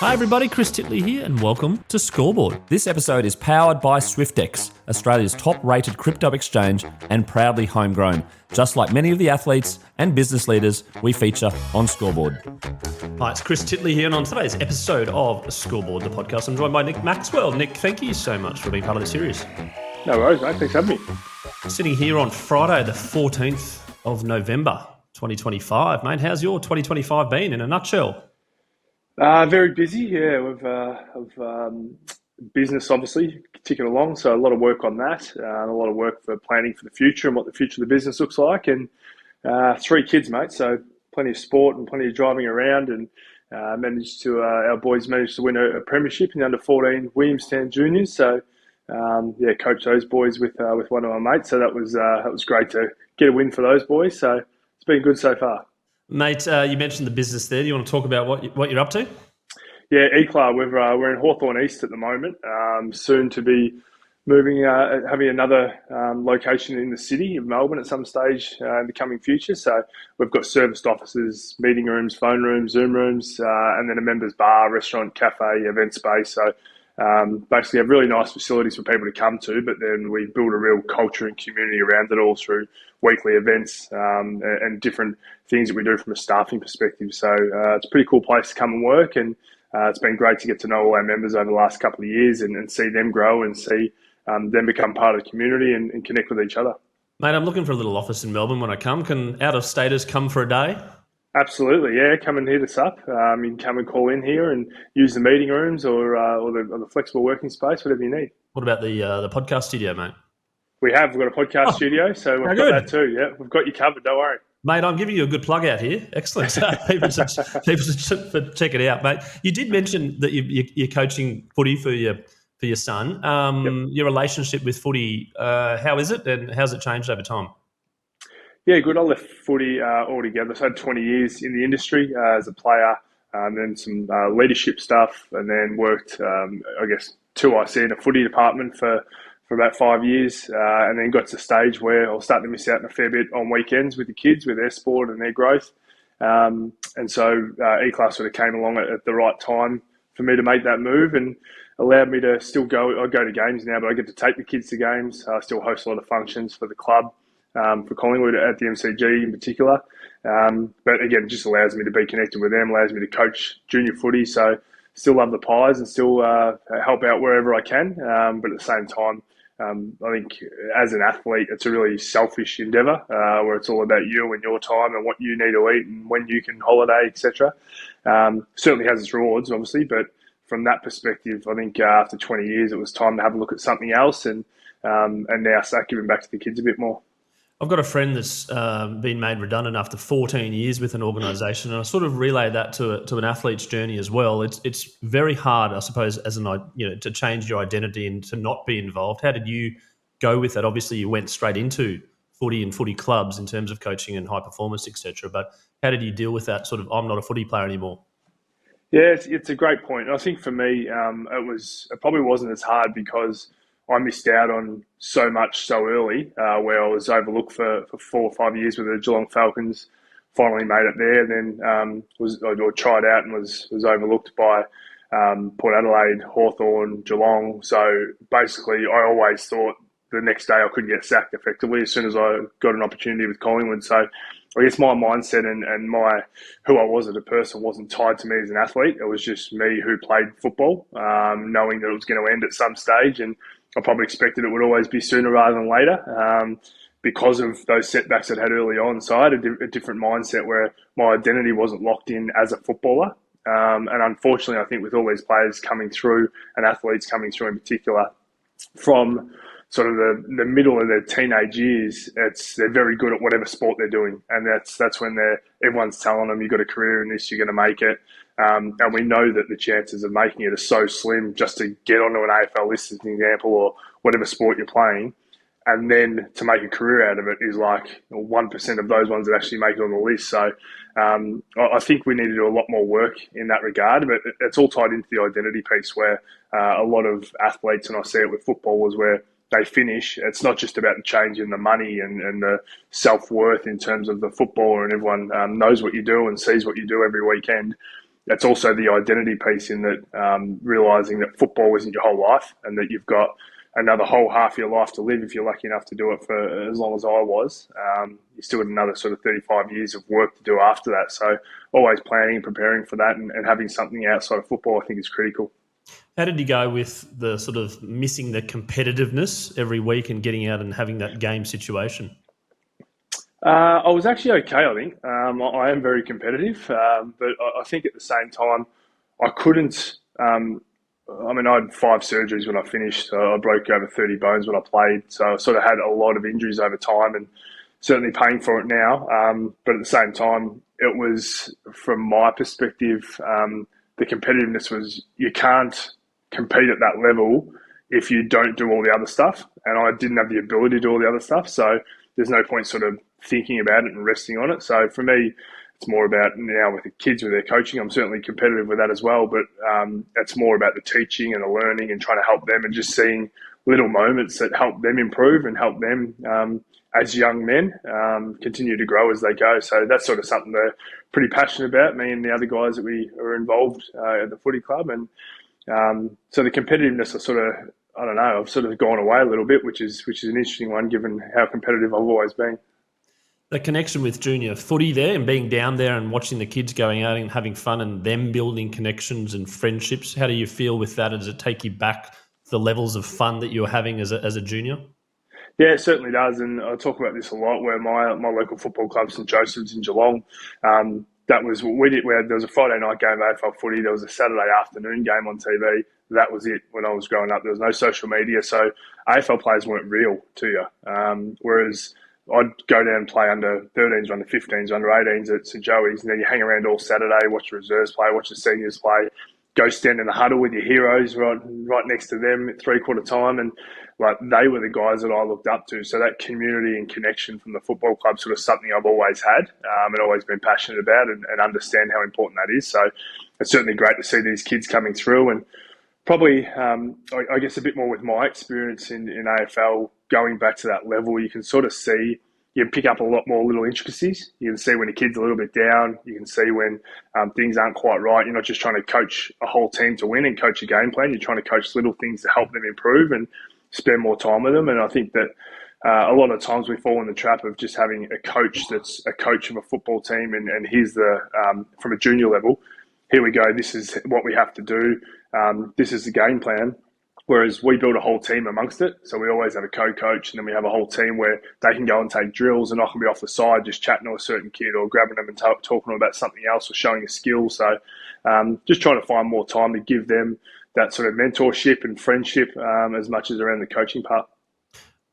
Hi everybody, Chris Titley here and welcome to Scoreboard. This episode is powered by SwiftX, Australia's top-rated crypto exchange and proudly homegrown, just like many of the athletes and business leaders we feature on Scoreboard. Hi, it's Chris Titley here and on today's episode of Scoreboard, the podcast, I'm joined by Nick Maxwell. Nick, thank you so much for being part of the series. No worries, mate. Thanks for having me. Sitting here on Friday, the 14th of November, 2025. Mate, how's your 2025 been in a nutshell? Very busy, yeah. With business obviously ticking along, so a lot of work on that. A lot of work for planning for the future and what the future of the business looks like. And 3 kids, mate. So plenty of sport and plenty of driving around. And our boys managed to win a premiership in the under-14 Williamstown Juniors. So coached those boys with one of my mates. So that was great to get a win for those boys. So it's been good so far. Mate, you mentioned the business there. Do you want to talk about what you're up to? Yeah, Éclà. We're in Hawthorn East at the moment. Soon to be moving, having another location in the city of Melbourne at some stage in the coming future. So we've got serviced offices, meeting rooms, phone rooms, Zoom rooms, and then a members bar, restaurant, cafe, event space. So basically have really nice facilities for people to come to, but then we build a real culture and community around it all through weekly events and different things that we do from a staffing perspective. So it's a pretty cool place to come and work, and it's been great to get to know all our members over the last couple of years and see them grow and see them become part of the community and connect with each other. Mate, I'm looking for a little office in Melbourne when I come. Can out-of-staters come for a day? Absolutely, yeah. Come and hit us up. You can come and call in here and use the meeting rooms or the flexible working space, whatever you need. What about the podcast studio, mate? We've got a podcast studio, so we've got that too. Yeah, we've got you covered. Don't worry, mate. I'm giving you a good plug out here. Excellent. people should check it out, mate. You did mention that you're coaching footy for your son. Yep. Your relationship with footy, how is it, and how's it changed over time? Yeah, good. I left footy altogether. So I had 20 years in the industry as a player, then some leadership stuff, and then worked, 2IC in a footy department for about 5 years, and then got to the stage where I was starting to miss out a fair bit on weekends with the kids, with their sport and their growth. And so Éclà sort of came along at the right time for me to make that move and allowed me to still go. I go to games now, but I get to take the kids to games. I still host a lot of functions for the club. For Collingwood at the MCG in particular. But again, it just allows me to be connected with them, allows me to coach junior footy. So still love the Pies and still help out wherever I can. But at the same time, I think as an athlete, it's a really selfish endeavour where it's all about you and your time and what you need to eat and when you can holiday, etc. Certainly has its rewards, obviously, but from that perspective, I think after 20 years, it was time to have a look at something else and now start giving back to the kids a bit more. I've got a friend that's been made redundant after 14 years with an organisation, and I sort of relay that to an athlete's journey as well. It's very hard, I suppose, to change your identity and to not be involved. How did you go with that? Obviously, you went straight into footy and footy clubs in terms of coaching and high performance, etc. But how did you deal with that sort of, I'm not a footy player anymore? Yeah, it's a great point. I think for me, it probably wasn't as hard because I missed out on so much so early, where I was overlooked for 4 or 5 years with the Geelong Falcons. Finally made it there, then tried out and was overlooked by Port Adelaide, Hawthorn, Geelong. So basically, I always thought the next day I could get sacked effectively as soon as I got an opportunity with Collingwood. So I guess my mindset and who I was as a person wasn't tied to me as an athlete. It was just me who played football, knowing that it was going to end at some stage, and I probably expected it would always be sooner rather than later because of those setbacks I'd had early on. So I had a different mindset where my identity wasn't locked in as a footballer. And unfortunately, I think with all these players coming through and athletes coming through in particular from sort of the middle of their teenage years, they're very good at whatever sport they're doing. And that's when everyone's telling them, you've got a career in this, you're going to make it. And we know that the chances of making it are so slim just to get onto an AFL list as an example or whatever sport you're playing. And then to make a career out of it is like 1% of those ones that actually make it on the list. So I think we need to do a lot more work in that regard. But it's all tied into the identity piece where a lot of athletes, and I see it with footballers, where they finish. It's not just about the change in the money and the self-worth in terms of the footballer, and everyone knows what you do and sees what you do every weekend. that's also the identity piece in that, realising that football isn't your whole life and that you've got another whole half of your life to live if you're lucky enough to do it for as long as I was. You still got another sort of 35 years of work to do after that. So always planning and preparing for that and having something outside of football I think is critical. How did you go with the sort of missing the competitiveness every week and getting out and having that game situation? I was actually okay, I think. I am very competitive, but I think at the same time, I couldn't. I had 5 surgeries when I finished. So I broke over 30 bones when I played. So I sort of had a lot of injuries over time and certainly paying for it now. But at the same time, it was, from my perspective, the competitiveness was you can't compete at that level if you don't do all the other stuff. And I didn't have the ability to do all the other stuff. So there's no point sort of thinking about it and resting on it. So for me, it's more about now with the kids, with their coaching. I'm certainly competitive with that as well, but it's more about the teaching and the learning and trying to help them and just seeing little moments that help them improve and help them as young men continue to grow as they go. So that's sort of something they're pretty passionate about, me and the other guys that we are involved at the footy club. And so the competitiveness, I've sort of gone away a little bit, which is an interesting one given how competitive I've always been. The connection with junior footy there and being down there and watching the kids going out and having fun and them building connections and friendships, how do you feel with that? Does it take you back to the levels of fun that you were having as a junior? Yeah, it certainly does, and I talk about this a lot. Where my local football club, St Joseph's in Geelong, that was what we did. There was a Friday night game of AFL footy. There was a Saturday afternoon game on TV. That was it when I was growing up. There was no social media, so AFL players weren't real to you. Whereas I'd go down and play under 13s, under 15s, under 18s at St Joey's, and then you hang around all Saturday, watch the reserves play, watch the seniors play, go stand in the huddle with your heroes right next to them at 3/4 time, and like they were the guys that I looked up to. So that community and connection from the football club sort of something I've always had and always been passionate about and understand how important that is. So it's certainly great to see these kids coming through and probably, I guess, a bit more with my experience in AFL, going back to that level, you can sort of see, you can pick up a lot more little intricacies. You can see when a kid's a little bit down. You can see when things aren't quite right. You're not just trying to coach a whole team to win and coach a game plan. You're trying to coach little things to help them improve and spend more time with them. And I think that a lot of times we fall in the trap of just having a coach that's a coach of a football team and here's from a junior level, here we go, this is what we have to do. This is the game plan. Whereas we build a whole team amongst it. So we always have a co-coach and then we have a whole team where they can go and take drills and I can be off the side just chatting to a certain kid or grabbing them and talking about something else or showing a skill. So just trying to find more time to give them that sort of mentorship and friendship as much as around the coaching part.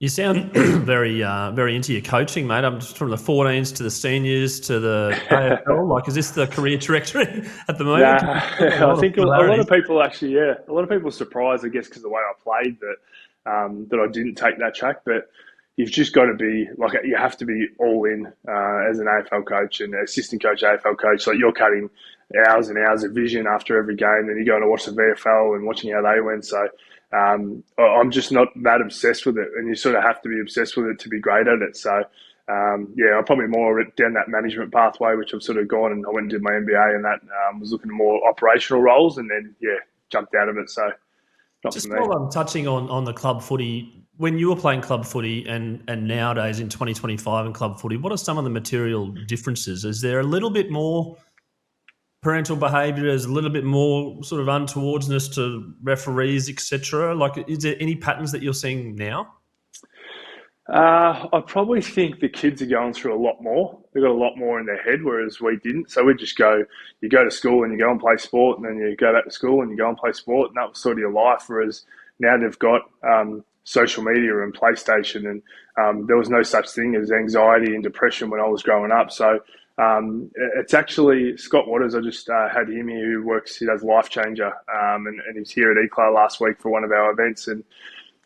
You sound very into your coaching, mate. I'm just from the 14s to the seniors to the AFL. Like, is this the career trajectory at the moment? I think a lot of people actually, a lot of people are surprised, I guess, because the way I played that I didn't take that track. But you've just got to be like, you have to be all in as an AFL coach and assistant coach, AFL coach. Like you're cutting hours and hours of vision after every game, then you're going to watch the VFL and watching how they went. So. I'm just not that obsessed with it, and you sort of have to be obsessed with it to be great at it. So, I'm probably more down that management pathway, which I've sort of gone and I went and did my MBA and that was looking at more operational roles, and then jumped out of it. So, not just for me. while I'm touching on the club footy, when you were playing club footy and nowadays in 2025 in club footy, what are some of the material differences? Is there a little bit more parental behaviour, is a little bit more sort of untowardness to referees, etc.? Like, is there any patterns that you're seeing now? I probably think the kids are going through a lot more. They've got a lot more in their head, whereas we didn't. So we just you go to school and you go and play sport, and then you go back to school and you go and play sport, and that was sort of your life. Whereas now they've got social media and PlayStation, and there was no such thing as anxiety and depression when I was growing up. So it's actually Scott Waters. I just had him here he does Life Changer, and he's here at Éclà last week for one of our events, and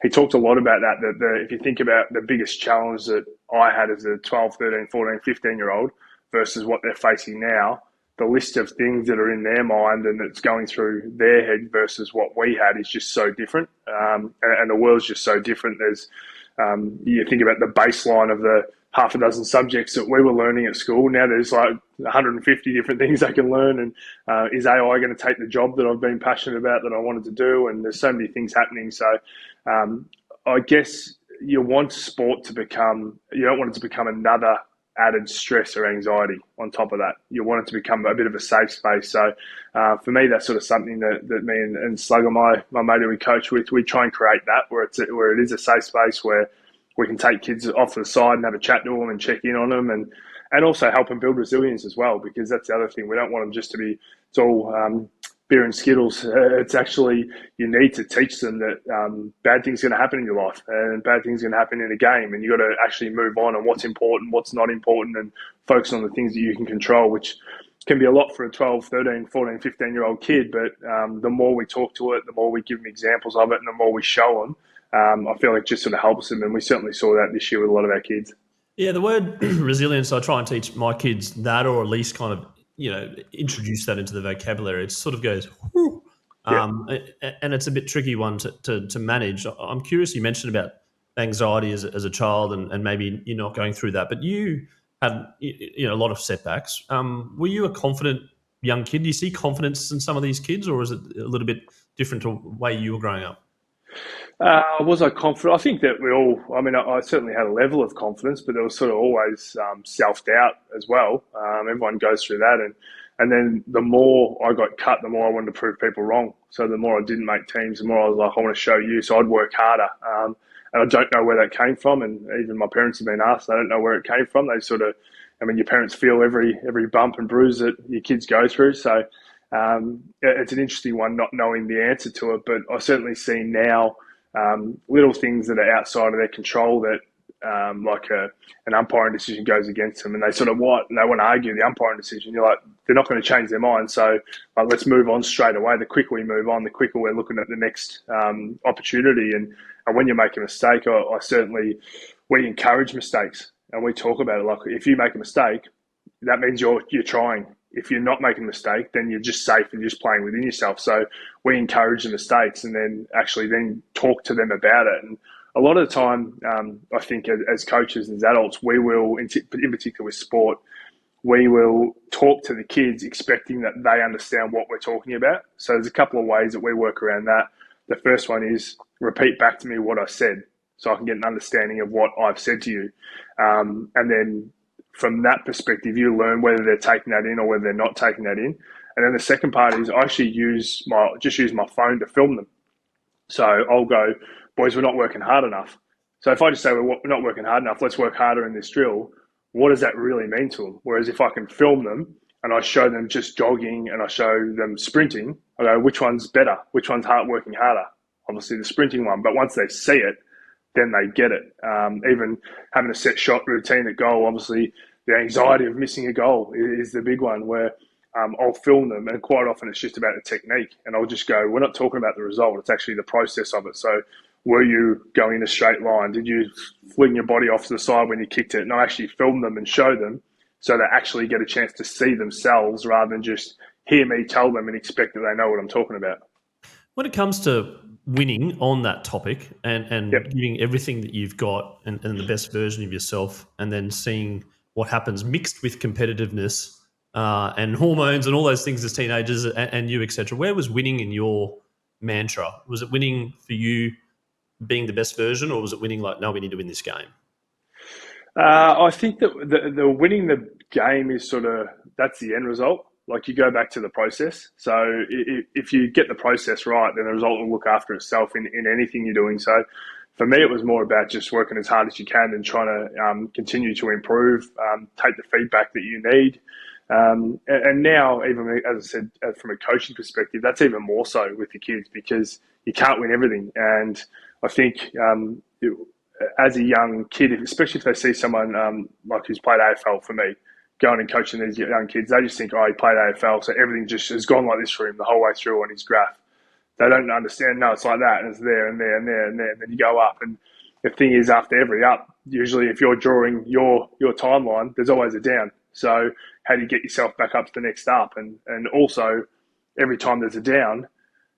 he talked a lot about that if you think about the biggest challenge that I had as a 12, 13, 14, 15-year-old versus what they're facing now, the list of things that are in their mind and that's going through their head versus what we had is just so different, and the world's just so different. There's you think about the baseline of half a dozen subjects that we were learning at school. Now there's like 150 different things they can learn. And is AI going to take the job that I've been passionate about that I wanted to do? And there's so many things happening. So I guess you want sport to become, you don't want it to become another added stress or anxiety on top of that. You want it to become a bit of a safe space. So for me, that's sort of something that me and Slugger, my mate who we coach with, we try and create that where it is a safe space where we can take kids off to the side and have a chat to them and check in on them and also help them build resilience as well, because that's the other thing. We don't want them just to be, it's all beer and Skittles. It's actually, you need to teach them that bad things are going to happen in your life and bad things are going to happen in a game, and you've got to actually move on and what's important, what's not important, and focus on the things that you can control, which can be a lot for a 12, 13, 14, 15-year-old kid. But the more we talk to it, the more we give them examples of it, and the more we show them, I feel like it just sort of helps them. And we certainly saw that this year with a lot of our kids. Yeah, the word resilience, I try and teach my kids that, or at least kind of, introduce that into the vocabulary. It sort of goes, whew. And it's a bit tricky one to manage. I'm curious, you mentioned about anxiety as a child and maybe you're not going through that, but you had a lot of setbacks. Were you a confident young kid? Do you see confidence in some of these kids, or is it a little bit different to the way you were growing up? Was I confident? I think that I certainly had a level of confidence, but there was sort of always self-doubt as well. Everyone goes through that. And then the more I got cut, the more I wanted to prove people wrong. So the more I didn't make teams, the more I was like, I want to show you. So I'd work harder. And I don't know where that came from. And even my parents have been asked, I don't know where it came from. They sort of, your parents feel every bump and bruise that your kids go through. So it's an interesting one, not knowing the answer to it. But I certainly see now little things that are outside of their control that like an umpiring decision goes against them, and they sort of and they want to argue the umpiring decision. You're like, they're not going to change their mind, so let's move on straight away. The quicker we move on, the quicker we're looking at the next opportunity. And when you make a mistake, we encourage mistakes and we talk about it. Like, if you make a mistake, that means you're trying. If you're not making a mistake, then you're just safe and you're just playing within yourself. So we encourage the mistakes and then talk to them about it. And a lot of the time, I think as coaches and as adults, we will, in particular with sport, we will talk to the kids expecting that they understand what we're talking about. So there's a couple of ways that we work around that. The first one is repeat back to me what I said so I can get an understanding of what I've said to you. And then from that perspective, you learn whether they're taking that in or whether they're not taking that in. And then the second part is I actually use my phone to film them. So I'll go, boys, we're not working hard enough. So if I just say we're not working hard enough, let's work harder in this drill, what does that really mean to them? Whereas if I can film them and I show them just jogging and I show them sprinting, I go, which one's better? Which one's working harder? Obviously the sprinting one. But once they see it, then they get it. Even having a set shot routine at goal, obviously the anxiety of missing a goal is the big one, where I'll film them, and quite often it's just about the technique. And I'll just go, we're not talking about the result, it's actually the process of it. So were you going in a straight line? Did you fling your body off to the side when you kicked it? And I actually film them and show them so they actually get a chance to see themselves rather than just hear me tell them and expect that they know what I'm talking about. When it comes to winning on that topic and Yep. giving everything that you've got and the best version of yourself, and then seeing what happens mixed with competitiveness and hormones and all those things as teenagers and you, etc. Where was winning in your mantra? Was it winning for you being the best version, or was it winning like, no, we need to win this game? I think that the winning the game is sort of, that's the end result. Like, you go back to the process. So if you get the process right, then the result will look after itself in anything you're doing. So for me, it was more about just working as hard as you can and trying to continue to improve, take the feedback that you need. And now, even as I said, from a coaching perspective, that's even more so with the kids, because you can't win everything. And I think as a young kid, especially if they see someone like who's played AFL, for me, going and coaching these young kids, they just think, oh, he played AFL, so everything just has gone like this for him the whole way through on his graph. They don't understand, no, it's like that, and it's there and there and there and there, and then you go up. And the thing is, after every up, usually if you're drawing your timeline, there's always a down. So how do you get yourself back up to the next up? And also, every time there's a down,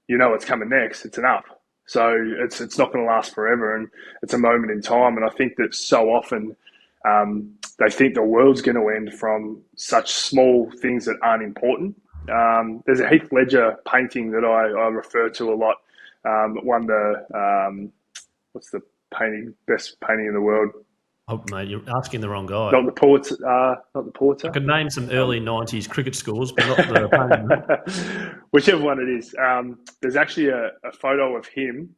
you know what's coming next, it's an up. So it's not going to last forever, and it's a moment in time. And I think that so often They think the world's going to end from such small things that aren't important. There's a Heath Ledger painting that I refer to a lot. Won the what's the best painting in the world? Oh, mate, you're asking the wrong guy. Not the Pulitzer. Not the Pulitzer. I could name some early '90s cricket scores, but not the Whichever one it is. There's actually a photo of him,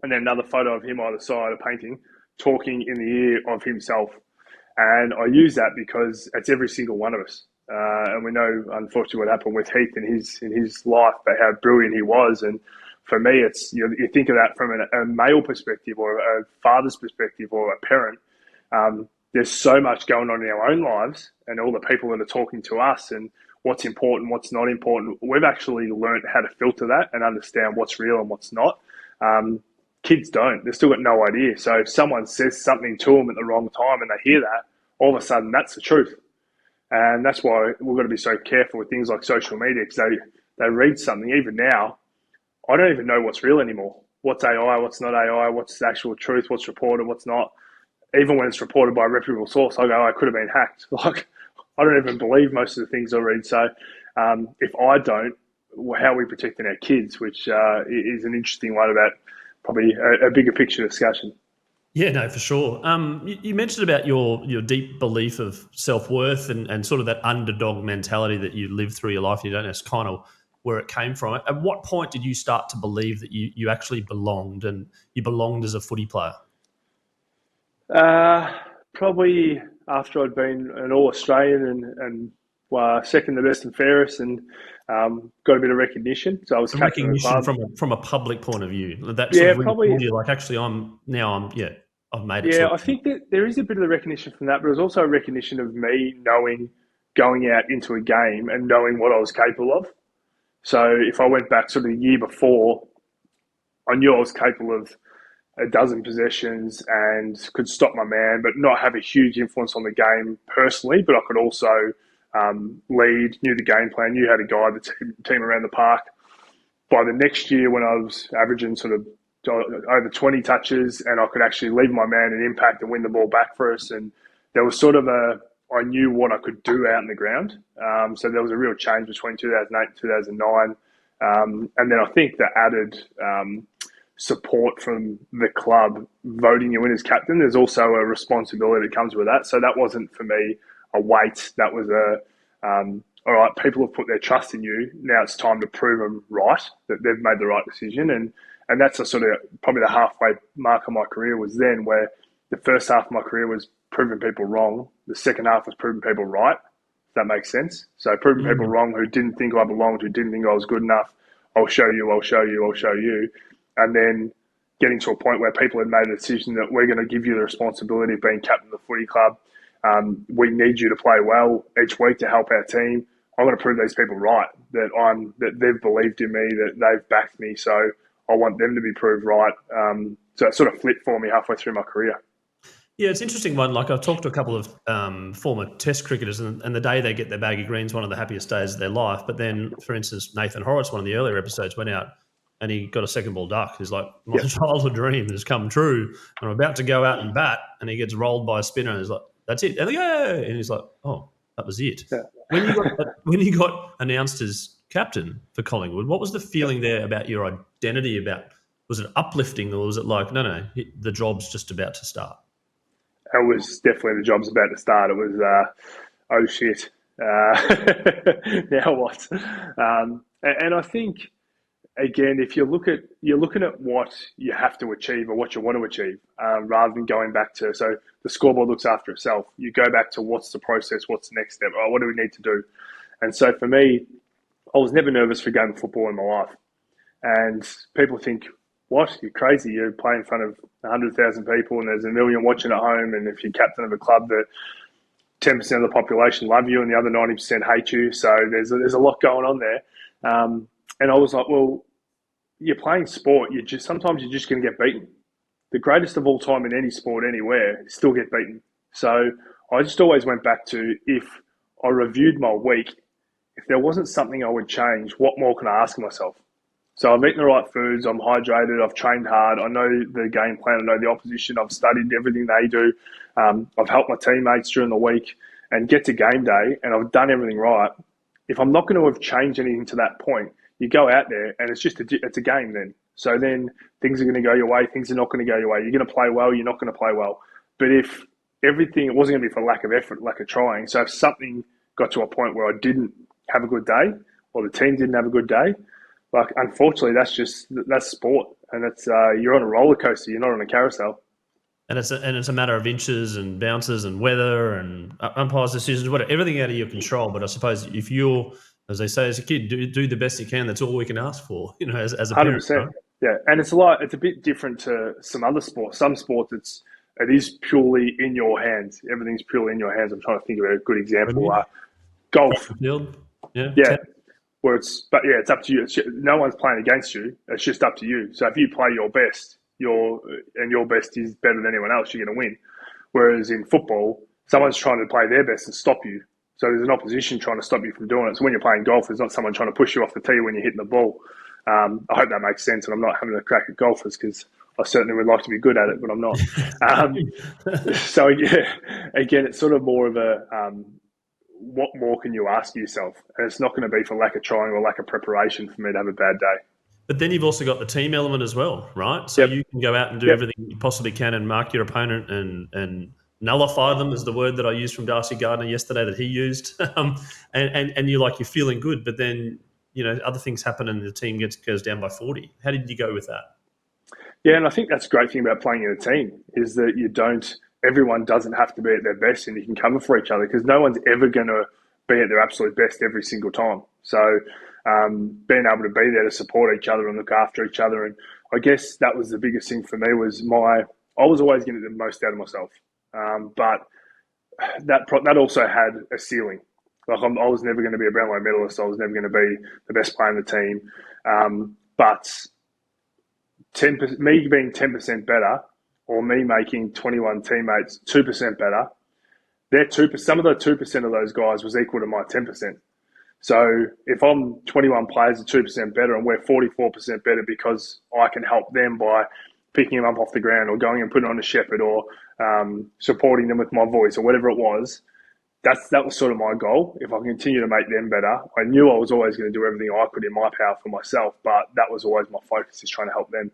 and then another photo of him either side, a painting, talking in the ear of himself. And I use that because it's every single one of us. And we know, unfortunately, what happened with Heath in his life, but how brilliant he was. And for me, it's you think of that from a male perspective or a father's perspective or a parent. There's so much going on in our own lives and all the people that are talking to us and what's important, what's not important. We've actually learned how to filter that and understand what's real and what's not. Kids don't. They've still got no idea. So if someone says something to them at the wrong time and they hear that, all of a sudden that's the truth. And that's why we've got to be so careful with things like social media, because they read something. Even now, I don't even know what's real anymore. What's AI, what's not AI, what's the actual truth, what's reported, what's not. Even when it's reported by a reputable source, I go, oh, it could have been hacked. Like, I don't even believe most of the things I read. So if I don't, how are we protecting our kids, which is an interesting one about probably a bigger picture discussion. Yeah, no, for sure. You mentioned about your deep belief of self-worth and sort of that underdog mentality that you live through your life and you don't know kind of where it came from. At what point did you start to believe that you actually belonged and you belonged as a footy player? Probably after I'd been an All-Australian and second the best and fairest and got a bit of recognition. So I was captain of the club. From a public point of view. That yeah, sort of probably. You like, actually, I've made it. Yeah, I think that there is a bit of the recognition from that, but it was also a recognition of me knowing, going out into a game and knowing what I was capable of. So if I went back sort of the year before, I knew I was capable of a dozen possessions and could stop my man, but not have a huge influence on the game personally. But I could also lead, knew the game plan, knew how to guide the team around the park. By the next year, when I was averaging sort of over 20 touches and I could actually leave my man and impact and win the ball back for us, and there was sort of I knew what I could do out in the ground. So there was a real change between 2008 and 2009. And then I think the added support from the club voting you in as captain, there's also a responsibility that comes with that. So that wasn't for me a weight. That was all right, people have put their trust in you. Now it's time to prove them right, that they've made the right decision. And that's a sort of probably the halfway mark of my career was then, where the first half of my career was proving people wrong. The second half was proving people right. If that makes sense. So proving people wrong who didn't think I belonged, who didn't think I was good enough. I'll show you. And then getting to a point where people had made a decision that we're going to give you the responsibility of being captain of the footy club. We need you to play well each week to help our team. I'm going to prove these people right, that they've believed in me, that they've backed me. So I want them to be proved right. So it sort of flipped for me halfway through my career. Yeah, it's an interesting one. Like, I've talked to a couple of former Test cricketers, and the day they get their baggy green's one of the happiest days of their life. But then, for instance, Nathan Horrocks, one of the earlier episodes, went out and he got a second ball duck. He's like, my childhood dream has come true. I'm about to go out and bat, and he gets rolled by a spinner, and he's like, that's it. And they go, yeah. And he's like, oh, that was it. Yeah. When you got announced as captain for Collingwood, what was the feeling there about your identity? Was it uplifting, or was it like, no, the job's just about to start? It was definitely the job's about to start. It was, oh shit, now what? And I think, again, if you're looking at what you have to achieve or what you want to achieve, rather than going back to, so the scoreboard looks after itself. You go back to what's the process, what's the next step, what do we need to do? And so for me, I was never nervous for a game of football in my life. And people think, what? You're crazy. You're playing in front of 100,000 people and there's a million watching at home. And if you're captain of a club that 10% of the population love you and the other 90% hate you. So there's a lot going on there. And I was like, well, you're playing sport. Sometimes you're just going to get beaten. The greatest of all time in any sport anywhere still get beaten. So I just always went back to, if I reviewed my week, if there wasn't something I would change, what more can I ask myself? So I've eaten the right foods, I'm hydrated, I've trained hard, I know the game plan, I know the opposition, I've studied everything they do, I've helped my teammates during the week, and get to game day and I've done everything right. If I'm not going to have changed anything to that point, you go out there and it's a game then. So then things are going to go your way, things are not going to go your way. You're going to play well, you're not going to play well. But if it wasn't going to be for lack of effort, lack of trying. So if something got to a point where I didn't have a good day or the team didn't have a good day, like, unfortunately, that's sport, and it's you're on a roller coaster. You're not on a carousel. And it's a matter of inches and bounces and weather and umpires' decisions, whatever, everything out of your control. But I suppose if you're, as they say as a kid, do the best you can. That's all we can ask for, as a parent. 100%. Right? Yeah, and it's a bit different to some other sports. Some sports, it is purely in your hands. Everything's purely in your hands. I'm trying to think of a good example. Golf. Field. Yeah. Where it's up to you. No one's playing against you. It's just up to you. So if you play your best, your best is better than anyone else, you're going to win. Whereas in football, someone's trying to play their best and stop you. So there's an opposition trying to stop you from doing it. So when you're playing golf, there's not someone trying to push you off the tee when you're hitting the ball. I hope that makes sense, and I'm not having a crack at golfers because I certainly would like to be good at it, but I'm not. So yeah, again, it's sort of more of a what more can you ask yourself? And it's not going to be for lack of trying or lack of preparation for me to have a bad day. But then you've also got the team element as well, right? So you can go out and do everything you possibly can and mark your opponent and nullify them is the word that I used from Darcy Gardner yesterday that he used. And you're feeling good, but then, other things happen and the team goes down by 40. How did you go with that? Yeah, and I think that's a great thing about playing in a team is that everyone doesn't have to be at their best and you can cover for each other because no one's ever going to be at their absolute best every single time. So being able to be there to support each other and look after each other. And I guess that was the biggest thing for me was I was always getting the most out of myself. But that also had a ceiling. I was never going to be a Brownlow medalist. I was never going to be the best player in the team. But me being 10% better or me making 21 teammates 2% better, some of the 2% of those guys was equal to my 10%. So if I'm 21 players are 2% better and we're 44% better because I can help them by picking them up off the ground or going and putting on a shepherd or supporting them with my voice or whatever it was, that was sort of my goal. If I continue to make them better, I knew I was always going to do everything I could in my power for myself, but that was always my focus, is trying to help them.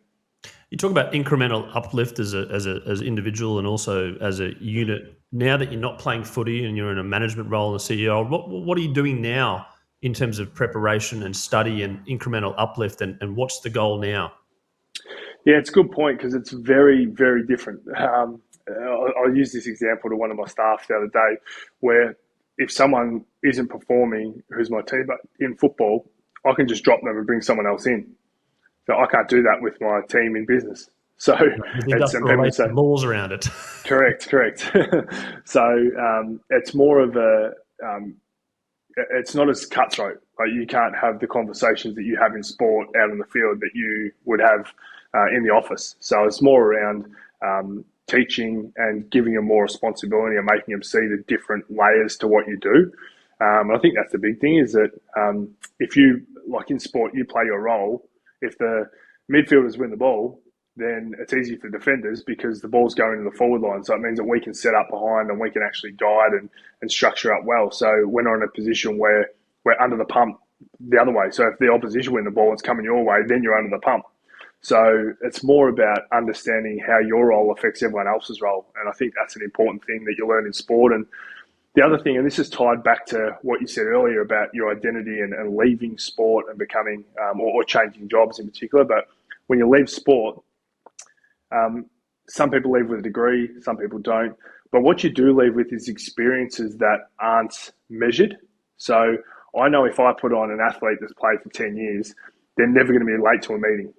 You talk about incremental uplift as an individual and also as a unit. Now that you're not playing footy and you're in a management role and a CEO, what are you doing now in terms of preparation and study and incremental uplift, and what's the goal now? Yeah, it's a good point because it's very, very different. I'll use this example to one of my staff the other day where if someone isn't performing who's my teammate in football, I can just drop them and bring someone else in. So I can't do that with my team in business. So it's laws around it. Correct. So it's more of it's not as cutthroat. Like you can't have the conversations that you have in sport out in the field that you would have in the office. So it's more around teaching and giving them more responsibility and making them see the different layers to what you do. And I think that's the big thing is that if you, like in sport, you play your role. If the midfielders win the ball, then it's easy for defenders because the ball's going to the forward line. So it means that we can set up behind and we can actually guide and structure up well. So we're not in a position where we're under the pump the other way. So if the opposition win the ball, it's coming your way, then you're under the pump. So it's more about understanding how your role affects everyone else's role. And I think that's an important thing that you learn in sport. And the other thing, and this is tied back to what you said earlier about your identity and leaving sport and becoming or changing jobs in particular. But when you leave sport, some people leave with a degree, some people don't. But what you do leave with is experiences that aren't measured. So I know if I put on an athlete that's played for 10 years, they're never going to be late to a meeting.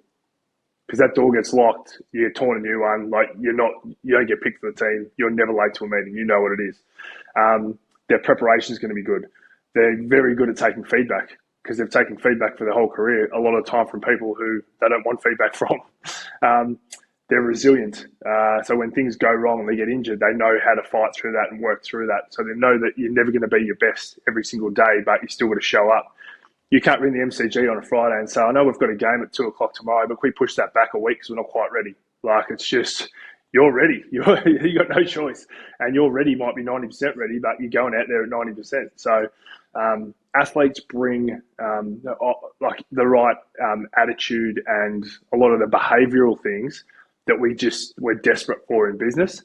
Because that door gets locked, you get torn a new one. Like you don't get picked for the team. You're never late to a meeting. You know what it is. Their preparation is going to be good. They're very good at taking feedback because they've taken feedback for their whole career. A lot of the time from people who they don't want feedback from. They're resilient. So when things go wrong and they get injured, they know how to fight through that and work through that. So they know that you're never going to be your best every single day, but you still got to show up. You can't ring the MCG on a Friday and say, I know we've got a game at 2:00 tomorrow, but we push that back a week because we're not quite ready. Like, it's just, you're ready. You got no choice. And you're ready might be 90% ready, but you're going out there at 90%. So athletes bring like the right attitude and a lot of the behavioural things that we're desperate for in business.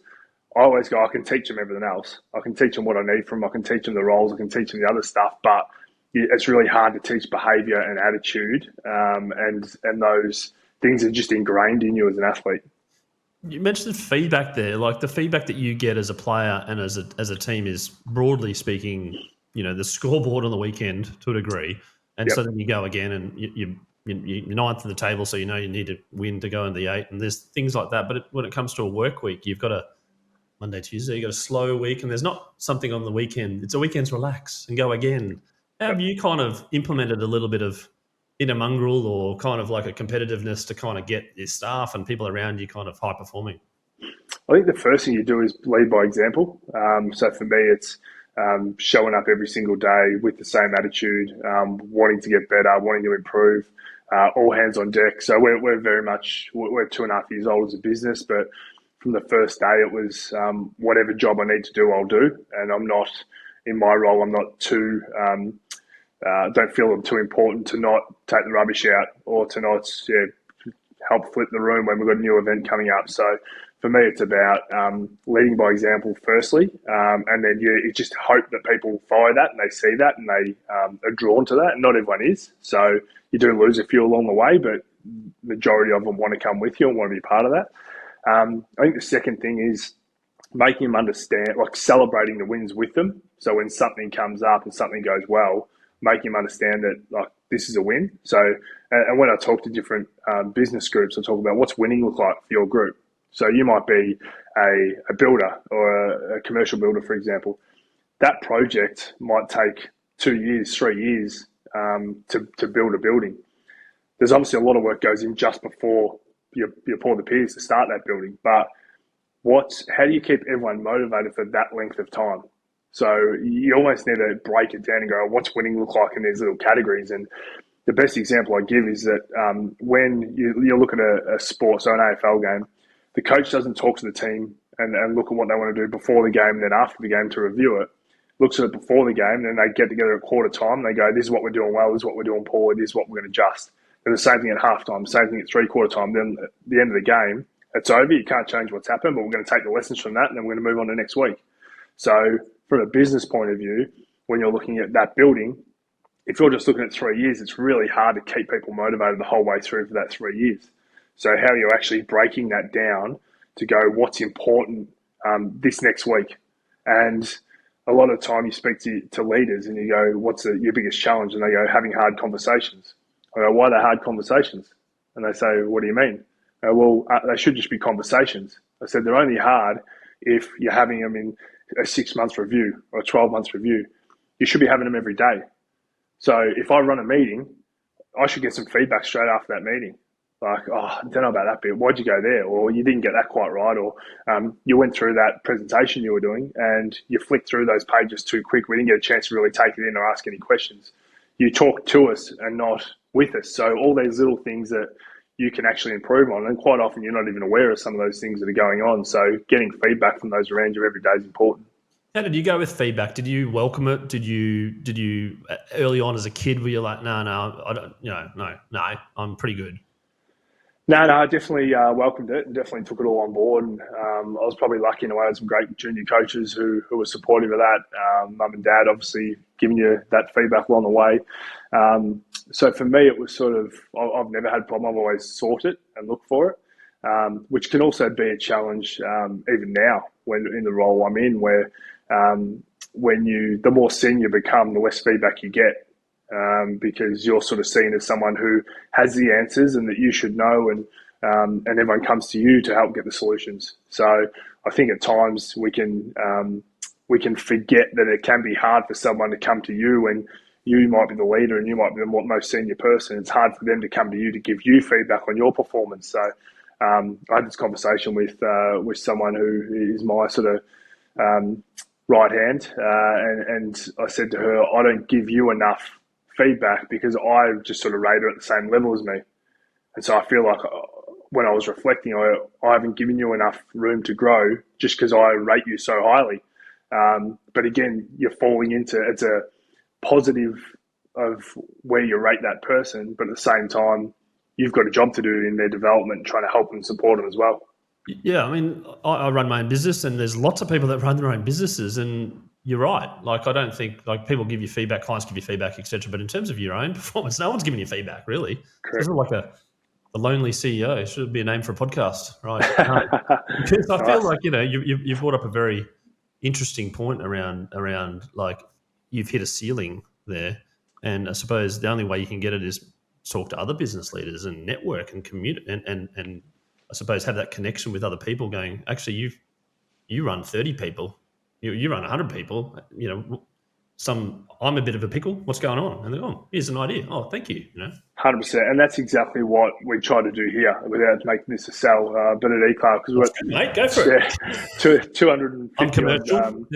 I always go, I can teach them everything else. I can teach them what I need from them. I can teach them the roles. I can teach them the other stuff. But it's really hard to teach behaviour and attitude, and those things are just ingrained in you as an athlete. You mentioned feedback there. Like, the feedback that you get as a player and as a team is, broadly speaking, the scoreboard on the weekend to a degree. And so then you go again and you're ninth in the table, so you need to win to go in the 8. And there's things like that. But when it comes to a work week, you've got a Monday, Tuesday, you've got a slow week, and there's not something on the weekend. It's a weekend's relax and go again. Have you kind of implemented a little bit of inner mongrel or kind of like a competitiveness to kind of get your staff and people around you kind of high performing? I think the first thing you do is lead by example. So for me, it's showing up every single day with the same attitude, wanting to get better, wanting to improve, all hands on deck. So we're very much, we're 2.5 years old as a business, but from the first day it was whatever job I need to do, I'll do. And I'm not, in my role, I'm not too, don't feel I'm too important to not take the rubbish out or to not help flip the room when we've got a new event coming up. So for me, it's about leading by example firstly, and then you just hope that people follow that and they see that and they are drawn to that. And not everyone is. So you do lose a few along the way, but majority of them want to come with you and want to be part of that. I think the second thing is making them understand, like celebrating the wins with them. So when something comes up and something goes well, making them understand that, like, this is a win. So, and when I talk to different business groups, I talk about what's winning look like for your group. So you might be a builder or a commercial builder, for example. That project might take 2 years, 3 years to build a building. There's obviously a lot of work goes in just before you pour the piers to start that building. But how do you keep everyone motivated for that length of time? So you almost need to break it down and go, what's winning look like in these little categories? And the best example I give is that when you look at a sport, so an AFL game, the coach doesn't talk to the team and look at what they want to do before the game and then after the game to review it. Looks at it before the game, and then they get together at quarter time. They go, this is what we're doing well, this is what we're doing poorly, this is what we're going to adjust. And the same thing at halftime, same thing at three-quarter time. Then at the end of the game, it's over. You can't change what's happened, but we're going to take the lessons from that and then we're going to move on to next week. So from a business point of view, when you're looking at that building, if you're just looking at 3 years, it's really hard to keep people motivated the whole way through for that 3 years. So how are you actually breaking that down to go, what's important this next week? And a lot of the time you speak to leaders and you go, what's your biggest challenge? And they go, having hard conversations. I go, why are they hard conversations? And they say, what do you mean? They should just be conversations. I said, they're only hard if you're having them in a 6-month review or a 12-month review. You should be having them every day. So if I run a meeting, I should get some feedback straight after that meeting. Like, I don't know about that bit. Why'd you go there? Or you didn't get that quite right. Or you went through that presentation you were doing and you flicked through those pages too quick. We didn't get a chance to really take it in or ask any questions. You talk to us and not with us. So all these little things that you can actually improve on, and quite often you're not even aware of some of those things that are going on. So getting feedback from those around you every day is important. How did you go with feedback? Did you welcome it? Did you early on as a kid were you like, no, I don't, no, I'm pretty good? No, I definitely welcomed it and definitely took it all on board. And I was probably lucky in a way. I had some great junior coaches who were supportive of that. Mum and dad obviously giving you that feedback along the way. So for me, it was sort of, I've never had a problem. I've always sought it and looked for it, which can also be a challenge even now when in the role I'm in, where the more senior you become, the less feedback you get. Because you're sort of seen as someone who has the answers and that you should know, and everyone comes to you to help get the solutions. So I think at times we can forget that it can be hard for someone to come to you when you might be the leader and you might be the most senior person. It's hard for them to come to you to give you feedback on your performance. So I had this conversation with someone who is my sort of right hand, and I said to her, I don't give you enough feedback because I just sort of rate her at the same level as me. And so I feel like when I was reflecting, I haven't given you enough room to grow just because I rate you so highly. But again, you're falling into, it's a positive of where you rate that person, but at the same time, you've got a job to do in their development, trying to help and support them as well. Yeah, I mean, I run my own business, and there's lots of people that run their own businesses, and you're right. Like, I don't think, like, people give you feedback, clients give you feedback, etc. But in terms of your own performance, no one's giving you feedback, really. Correct. It's like the lonely CEO. It should be a name for a podcast, right? Because I feel like, you've brought up a very interesting point around like, you've hit a ceiling there, and I suppose the only way you can get it is talk to other business leaders and network and communicate and I suppose have that connection with other people going, actually, you run 30 people, you run 100 people, I'm a bit of a pickle. What's going on? And they're, oh, here's an idea. Oh, thank you. 100%. And that's exactly what we try to do here without making this a sell. But at Éclà, because we're, mate, go for it. 250 I'm commercial. odd,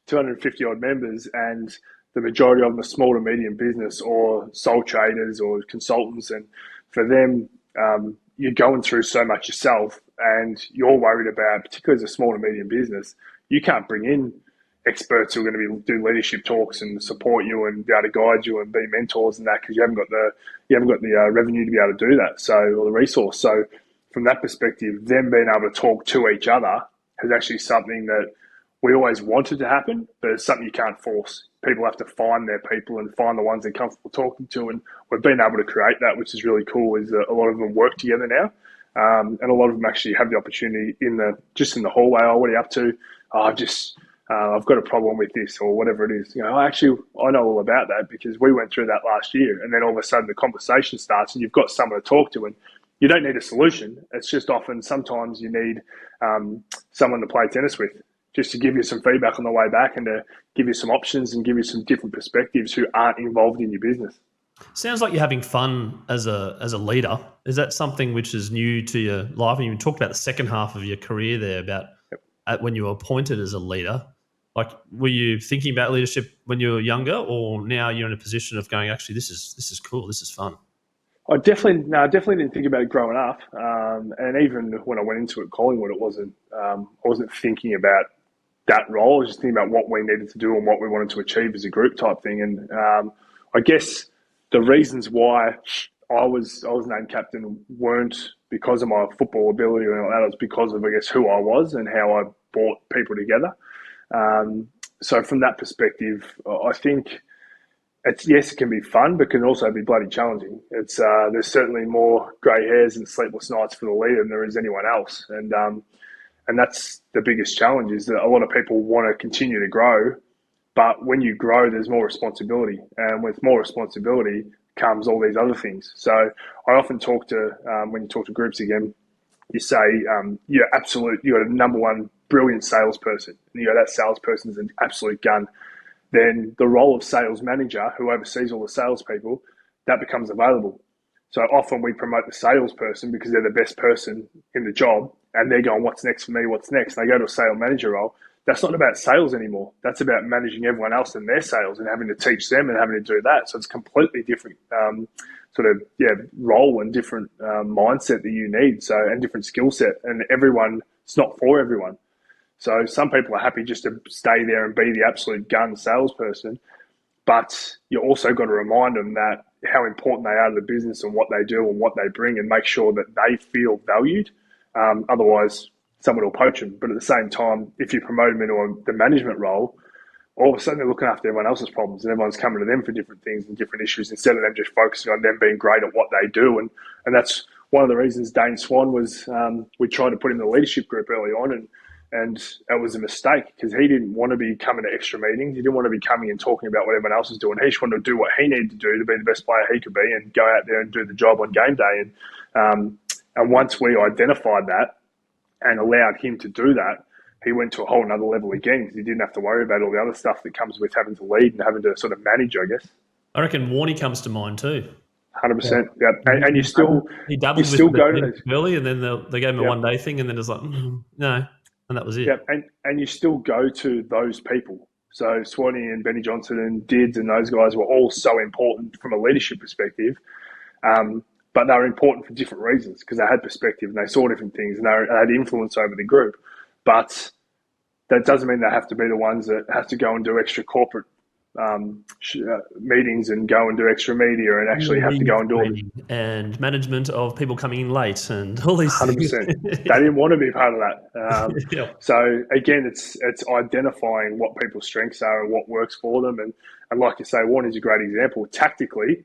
250 odd members, and the majority of them are small to medium business or sole traders or consultants. And for them, you're going through so much yourself, and you're worried about, particularly as a small to medium business, you can't bring in experts who are going to do leadership talks and support you and be able to guide you and be mentors and that, because you haven't got the revenue to be able to do that, or the resource. So from that perspective, them being able to talk to each other is actually something that we always wanted to happen, but it's something you can't force. People have to find their people and find the ones they're comfortable talking to, and we've been able to create that, which is really cool. Is a lot of them work together now, and a lot of them actually have the opportunity in the hallway. Oh, what are you up to? Oh, I've got a problem with this or whatever it is. Actually, I know all about that because we went through that last year. And then all of a sudden the conversation starts and you've got someone to talk to, and you don't need a solution. It's just often sometimes you need someone to play tennis with, just to give you some feedback on the way back and to give you some options and give you some different perspectives who aren't involved in your business. Sounds like you're having fun as a leader. Is that something which is new to your life? And you talked about the second half of your career there, about when you were appointed as a leader. Like, were you thinking about leadership when you were younger, or now you're in a position of going, actually, this is cool, this is fun? I definitely didn't think about it growing up, and even when I went into it, Collingwood, I wasn't thinking about that role. I was just thinking about what we needed to do and what we wanted to achieve as a group type thing. And I guess the reasons why I was named captain weren't because of my football ability or anything like that. It was because of, I guess, who I was and how I brought people together. So from that perspective, I think it can be fun, but can also be bloody challenging. There's certainly more grey hairs and sleepless nights for the leader than there is anyone else. And that's the biggest challenge, is that a lot of people want to continue to grow, but when you grow, there's more responsibility. And with more responsibility comes all these other things. So I often talk to, when you talk to groups again, you say, you're a number one brilliant salesperson, and that salesperson's an absolute gun. Then the role of sales manager, who oversees all the salespeople, that becomes available. So often we promote the salesperson because they're the best person in the job, and they're going, what's next for me? What's next? And they go to a sales manager role. That's not about sales anymore. That's about managing everyone else in their sales and having to teach them and having to do that. So it's a completely different role and different mindset that you need. So, and different skill set, and it's not for everyone. So some people are happy just to stay there and be the absolute gun salesperson, but you also got to remind them that how important they are to the business and what they do and what they bring, and make sure that they feel valued. Otherwise, someone will poach them. But at the same time, if you promote them into the management role, all of a sudden they're looking after everyone else's problems, and everyone's coming to them for different things and different issues, instead of them just focusing on them being great at what they do. And that's one of the reasons Dane Swan was, we tried to put him in the leadership group early on, and it was a mistake, because he didn't want to be coming to extra meetings. He didn't want to be coming and talking about what everyone else is doing. He just wanted to do what he needed to do to be the best player he could be and go out there and do the job on game day. And once we identified that and allowed him to do that, he went to a whole nother level again, because he didn't have to worry about all the other stuff that comes with having to lead and having to sort of manage, I guess. I reckon Warney comes to mind too. 100%. Yeah. And you still doubled with the early, and then they gave him a one-day thing, and then it's like, no. And that was it. Yeah, and you still go to those people. So Swanee and Benny Johnson and Dids and those guys were all so important from a leadership perspective. But they were important for different reasons because they had perspective and they saw different things and they had influence over the group. But that doesn't mean they have to be the ones that have to go and do extra corporate meetings and go and do extra media and actually have to go and do all and management of people coming in late and all these 100%. things. They didn't want to be part of that. Yeah. So again, it's identifying what people's strengths are and what works for them. And like you say, Warren is a great example. Tactically,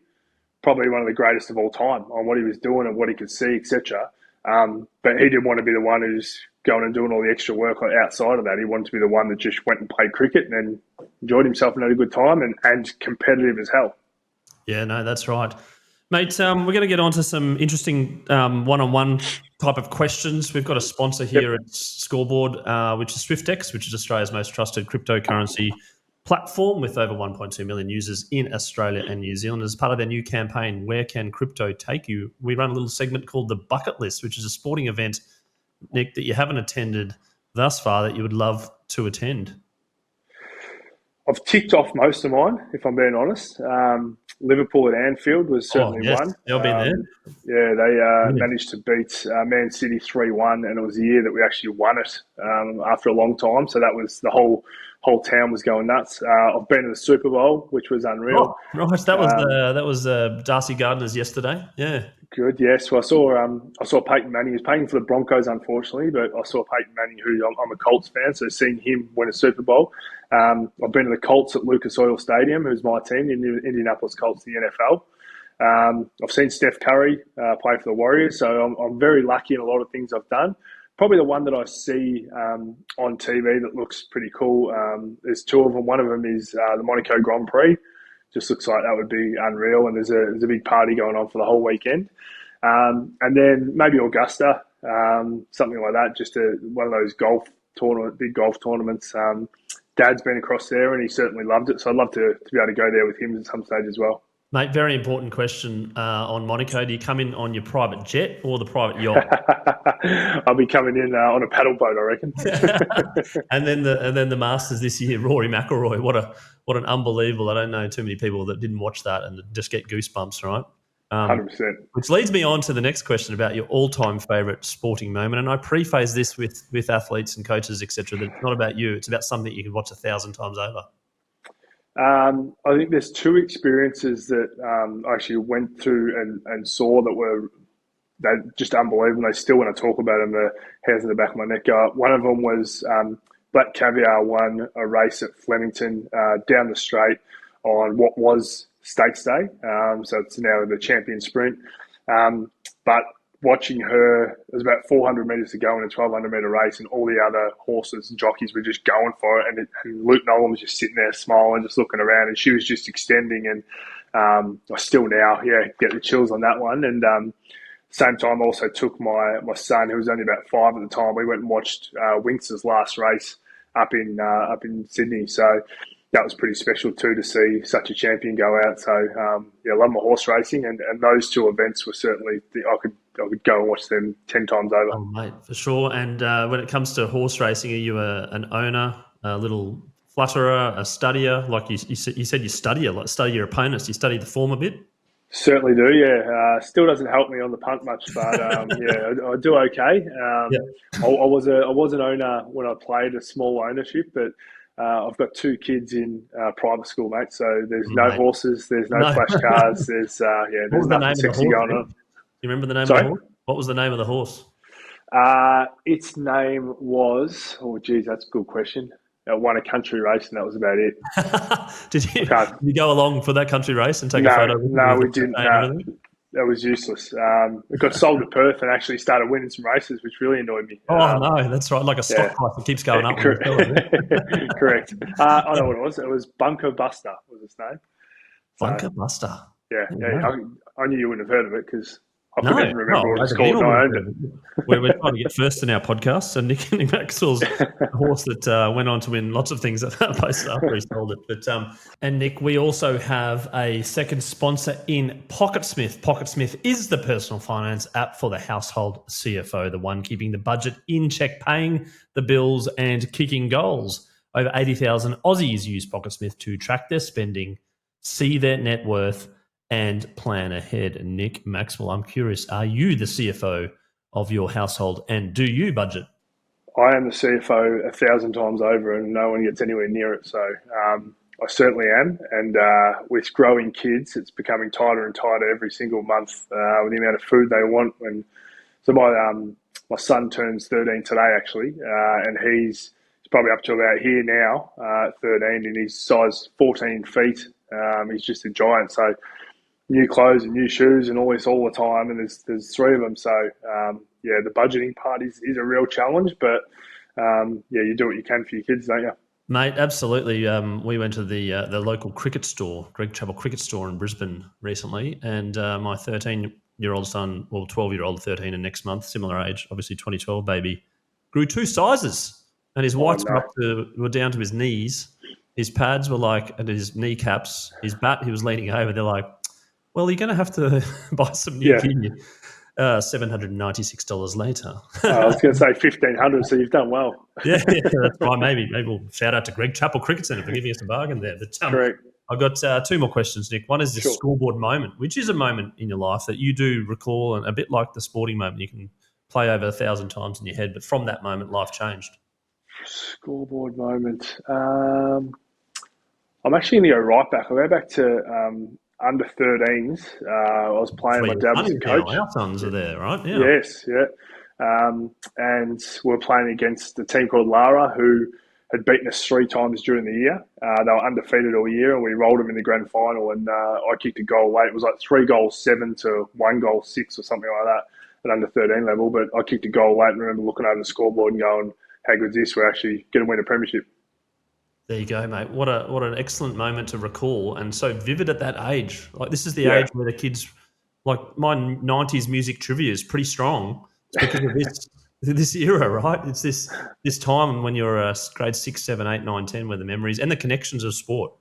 probably one of the greatest of all time on what he was doing and what he could see, etc. But he didn't want to be the one who's going and doing all the extra work outside of that. He wanted to be the one that just went and played cricket and then enjoyed himself and had a good time and competitive as hell. Yeah, no, that's right. Mate, we're going to get on to some interesting one-on-one type of questions. We've got a sponsor here at Scoreboard, which is SwiftX, which is Australia's most trusted cryptocurrency platform with over 1.2 million users in Australia and New Zealand. As part of their new campaign, Where Can Crypto Take You? We run a little segment called The Bucket List, which is a sporting event, Nick, that you haven't attended thus far that you would love to attend. I've ticked off most of mine, if I'm being honest. Liverpool at Anfield was certainly one. They'll be there. Yeah, they managed to beat Man City 3-1, and it was the year that we actually won it after a long time. So that was the whole town was going nuts. I've been to the Super Bowl, which was unreal. Oh, right, that was Darcy Gardner's yesterday. Yeah, good. Yes, well, I saw Peyton Manning. He was playing for the Broncos, unfortunately, but I saw Peyton Manning, who I'm a Colts fan, so seeing him win a Super Bowl. I've been to the Colts at Lucas Oil Stadium, who's my team, the Indianapolis Colts, the NFL. I've seen Steph Curry play for the Warriors, so I'm very lucky in a lot of things I've done. Probably the one that I see on TV that looks pretty cool. There's two of them. One of them is the Monaco Grand Prix. Just looks like that would be unreal, and there's a big party going on for the whole weekend. And then maybe Augusta, something like that. Just one of those big golf tournaments. Dad's been across there, and he certainly loved it. So I'd love to be able to go there with him at some stage as well. Mate, very important question on Monaco. Do you come in on your private jet or the private yacht? I'll be coming in on a paddle boat, I reckon. and then the Masters this year, Rory McIlroy. What an unbelievable! I don't know too many people that didn't watch that and just get goosebumps, right? 100%. Which leads me on to the next question about your all-time favourite sporting moment. And I preface this with athletes and coaches, etc. That it's not about you; it's about something you can watch 1,000 times over. I think there's two experiences that I actually went through and saw that were just unbelievable. They still, when I talk about them, the hairs in the back of my neck go up. One of them was Black Caviar won a race at Flemington down the straight on what was Stakes Day. So it's now the champion sprint. But watching her, there's about 400 metres to go in a 1,200 metre race, and all the other horses and jockeys were just going for it. And Luke Nolan was just sitting there smiling, just looking around, and she was just extending. And I still now, get the chills on that one. And same time, I also took my son, who was only about 5 at the time. We went and watched Winx's last race up in Sydney. So that was pretty special too, to see such a champion go out. So I love my horse racing, and those two events were certainly I could go and watch them 10 times over. Oh, mate, for sure. And when it comes to horse racing, are you an owner, a little flutterer, a studier? Like you said, you study your opponents. You study the form a bit. Certainly do, yeah. Still doesn't help me on the punt much, but I do okay. I was an owner when I played, a small ownership, but I've got 2 kids in private school, mate. So there's no horses, there's no flash cars, there's nothing sexy going on. You remember the name of the horse? What was the name of the horse? Its name was, that's a good question. I won a country race, and that was about it. Did you go along for that country race and take a photo? No, we didn't. No, that was useless. It got sold to Perth and actually started winning some races, which really annoyed me. Oh, no, that's right. Like a stock price that keeps going up. Correct. I know what it was. It was Bunker Buster was its name. Bunker Buster? Yeah. I knew you wouldn't have heard of it because I couldn't even remember what it was called, and I owned it. We're trying to get first in our podcast. So Nick Maxwell's a horse that went on to win lots of things at that place after he sold it. But and Nick, we also have a second sponsor in PocketSmith. PocketSmith is the personal finance app for the household CFO, the one keeping the budget in check, paying the bills and kicking goals. Over 80,000 Aussies use PocketSmith to track their spending, see their net worth, and plan ahead. Nick Maxwell, I'm curious, are you the CFO of your household, and do you budget? I am the CFO 1,000 times over, and no one gets anywhere near it. So I certainly am. And with growing kids, it's becoming tighter and tighter every single month with the amount of food they want. So my son turns 13 today, actually, and he's probably up to about here now, 13, and he's size 14 feet. He's just a giant. So new clothes and new shoes and all this all the time, and there's three of them. So the budgeting part is a real challenge, but you do what you can for your kids, don't you? Mate, absolutely. We went to the local cricket store, Greg Chappell Cricket Store in Brisbane recently, and my 13-year-old son, 12-year-old, 13, and next month, similar age, obviously 2012 baby, grew 2 sizes, and his whites were down to his knees. His pads were like at his kneecaps. His bat, he was leaning over. They're like, well, you're going to have to buy some new gear. $796 later. I was going to say $1,500, so you've done well. yeah, that's right. Maybe we'll shout out to Greg Chappell Cricket Centre for giving us a bargain there. But, correct. I've got 2 more questions, Nick. One is the scoreboard moment, which is a moment in your life that you do recall, and a bit like the sporting moment, you can play over 1,000 times in your head, but from that moment, life changed. Scoreboard moment. I'm actually going to go right back. I'll go back to under 13s. I was playing. My dad was a coach. Our sons are there, right? Yeah. Yes, yeah. And we were playing against a team called Lara, who had beaten us 3 times during the year. They were undefeated all year, and we rolled them in the grand final. And I kicked a goal late. It was like 3 goals 7 to 1 goal 6 or something like that at under 13 level. But I kicked a goal late and remember looking over the scoreboard and going, "How good's this? We're actually going to win a premiership." There you go, mate. What an excellent moment to recall, and so vivid at that age. Like, this is the age where the kids, like, my 90s music trivia is pretty strong. It's because of this era, right? It's this time when you're grade 6, 7, 8, 9, 10, where the memories and the connections of sport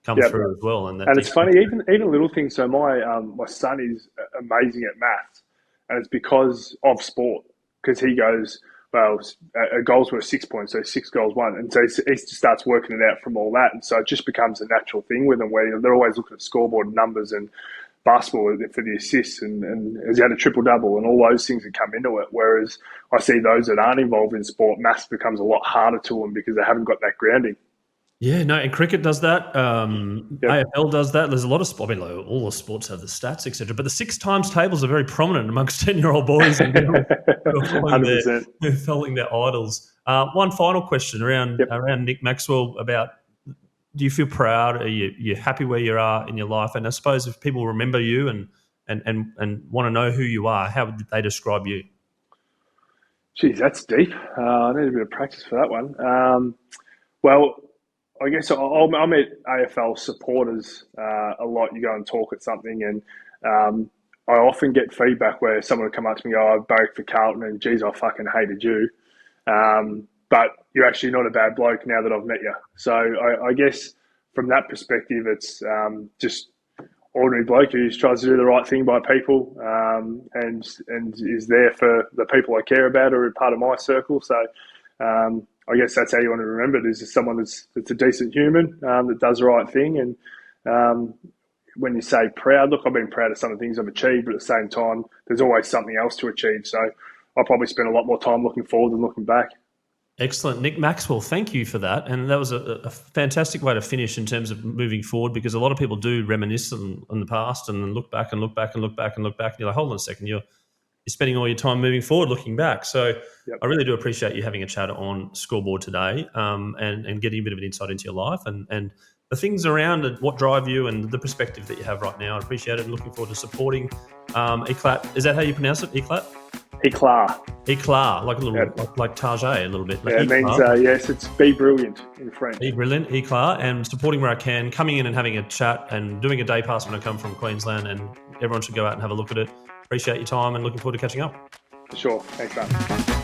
come through as well. And it's funny, even little things. So my son is amazing at maths, and it's because of sport. Because he goes, well, a goal's worth 6 points, so 6 goals won. And so he starts working it out from all that. And so it just becomes a natural thing with them where they're always looking at scoreboard numbers and basketball for the assists and has he had a triple-double and all those things that come into it. Whereas I see those that aren't involved in sport, maths becomes a lot harder to them because they haven't got that grounding. Yeah, no, and cricket does that. AFL does that. There's a lot of sport. I mean, like, all the sports have the stats, etc. But the 6 times tables are very prominent amongst 10-year-old boys and girls who are following their idols. One final question around Nick Maxwell about: do you feel proud? Are you happy where you are in your life? And I suppose if people remember you and want to know who you are, how would they describe you? Geez, that's deep. I need a bit of practice for that one. Well, I guess I met AFL supporters a lot. You go and talk at something, and I often get feedback where someone will come up to me and go, "I barracked for Carlton, and geez, I fucking hated you. But you're actually not a bad bloke now that I've met you." So I guess from that perspective, it's just ordinary bloke who just tries to do the right thing by people and is there for the people I care about or are part of my circle. So I guess that's how you want to remember it, is just someone that's a decent human, that does the right thing. And when you say proud, look, I've been proud of some of the things I've achieved, but at the same time, there's always something else to achieve. So I'll probably spend a lot more time looking forward than looking back. Excellent. Nick Maxwell, thank you for that. And that was a fantastic way to finish in terms of moving forward, because a lot of people do reminisce on the past and then look back and look back and look back and look back. And you're like, hold on a second, you're spending all your time moving forward, looking back. So I really do appreciate you having a chat on Scoreboard today and getting a bit of an insight into your life and the things around and what drive you and the perspective that you have right now. I appreciate it and looking forward to supporting Éclà. Is that how you pronounce it, Éclà? Éclà. Éclà, like a little, like Target, a little bit. Like it means, yes, it's be brilliant in French. Be brilliant, Éclà, and supporting where I can, coming in and having a chat and doing a day pass when I come from Queensland, and everyone should go out and have a look at it. Appreciate your time and looking forward to catching up. For sure. Thanks, man.